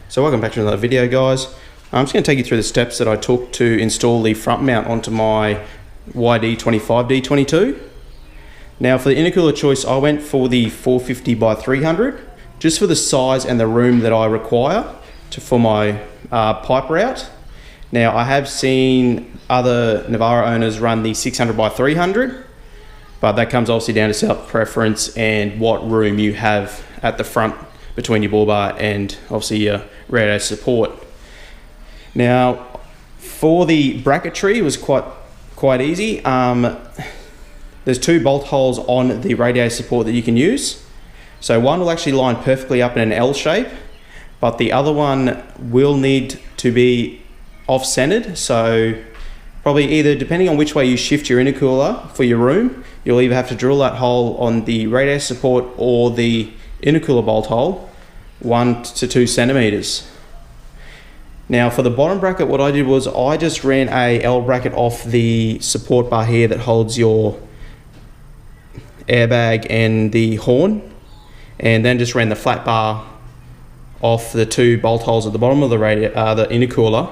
So welcome back to another video, guys. I'm just going to take you through the steps that I took to install the front mount onto my YD25 D22. Now for the intercooler choice, I went for the 450 by 300 just for the size and the room that I require for my pipe route. Now I have seen other Navarro owners run the 600 by 300, but that comes obviously down to self preference and what room you have at the front between your ball bar and obviously your radiator support. Now for the bracketry, it was quite easy. There's two bolt holes on the radiator support that you can use. So one will actually line perfectly up in an L shape, but the other one will need to be off-centered. So probably either, depending on which way you shift your intercooler for your room, you'll either have to drill that hole on the radiator support or the intercooler bolt hole 1 to 2 centimeters. Now for the bottom bracket, what I did was I just ran a L bracket off the support bar here that holds your airbag and the horn, and then just ran the flat bar off the two bolt holes at the bottom of the intercooler,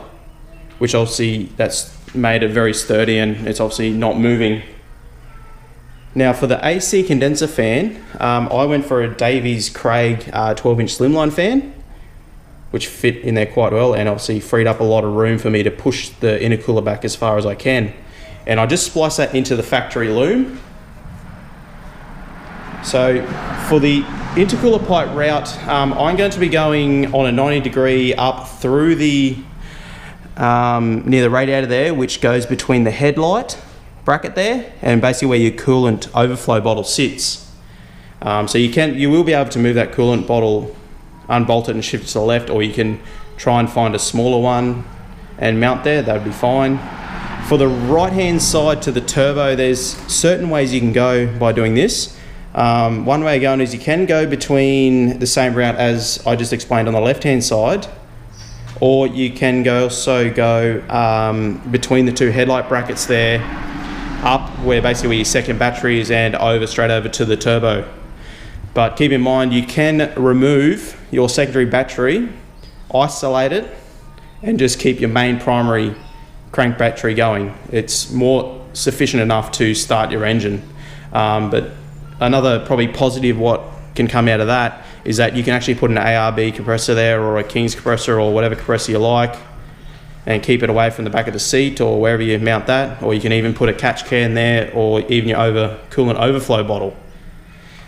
which obviously that's made it very sturdy and it's obviously not moving. Now for the AC condenser fan, I went for a Davies Craig 12-inch slimline fan, which fit in there quite well and obviously freed up a lot of room for me to push the intercooler back as far as I can. And I just spliced that into the factory loom. So for the intercooler pipe route, I'm going to be going on a 90-degree up through the near the radiator there, which goes between the headlight bracket there and basically where your coolant overflow bottle sits. So you will be able to move that coolant bottle, unbolt it and shift it to the left, or you can try and find a smaller one and mount there. That would be fine. For the right hand side to the turbo, there's certain ways you can go by doing this. One way of going is you can go between the same route as I just explained on the left hand side, or you can also go between the two headlight brackets there, up where your second battery is, and straight over to the turbo. But keep in mind, you can remove your secondary battery, isolate it, and just keep your main primary crank battery going. It's more sufficient enough to start your engine. But another probably positive what can come out of that is that you can actually put an ARB compressor there, or a King's compressor, or whatever compressor you like, and keep it away from the back of the seat or wherever you mount that. Or you can even put a catch can there, or even your coolant overflow bottle.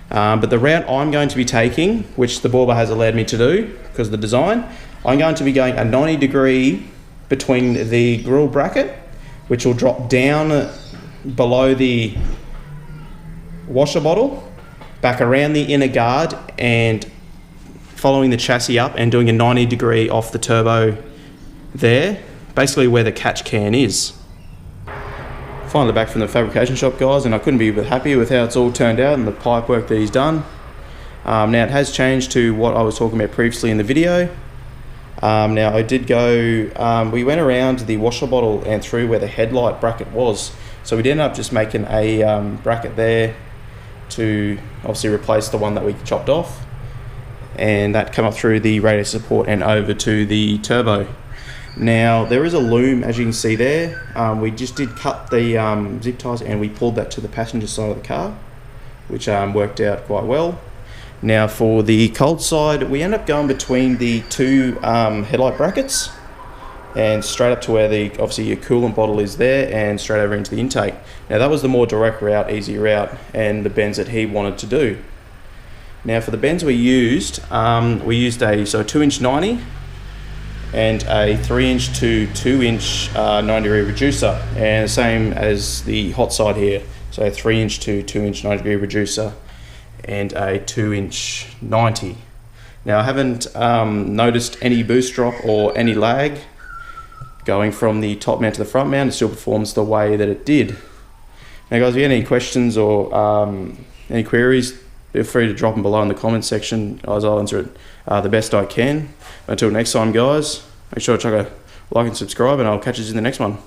But the route I'm going to be taking, which the ball bar has allowed me to do because of the design, I'm going to be going a 90-degree between the grill bracket, which will drop down below the washer bottle, back around the inner guard, and following the chassis up and doing a 90-degree off the turbo there, basically where the catch can is. Finally back from the fabrication shop, guys, and I couldn't be happy with how it's all turned out and the pipe work that he's done. Now it has changed to what I was talking about previously in the video. Now I did go, we went around the washer bottle and through where the headlight bracket was, so we ended up just making a bracket there to obviously replace the one that we chopped off, and that come up through the radiator support and over to the turbo. Now there is a loom, as you can see there. We just did cut the zip ties and we pulled that to the passenger side of the car, which worked out quite well. Now for the cold side, we end up going between the two headlight brackets and straight up to where obviously your coolant bottle is there, and straight over into the intake. Now that was the more direct route, easy route, and the bends that he wanted to do. Now for the bends we used a 2-inch 90 and a 3-inch to 2-inch 90-degree reducer, and the same as the hot side here. So a 3-inch to 2-inch 90-degree reducer and a 2-inch 90. Now I haven't noticed any boost drop or any lag going from the top mount to the front mount. It still performs the way that it did. Now guys, if you have any questions or any queries, feel free to drop them below in the comments section, as I'll answer it the best I can. Until next time, guys, make sure to chuck a like and subscribe, and I'll catch you in the next one.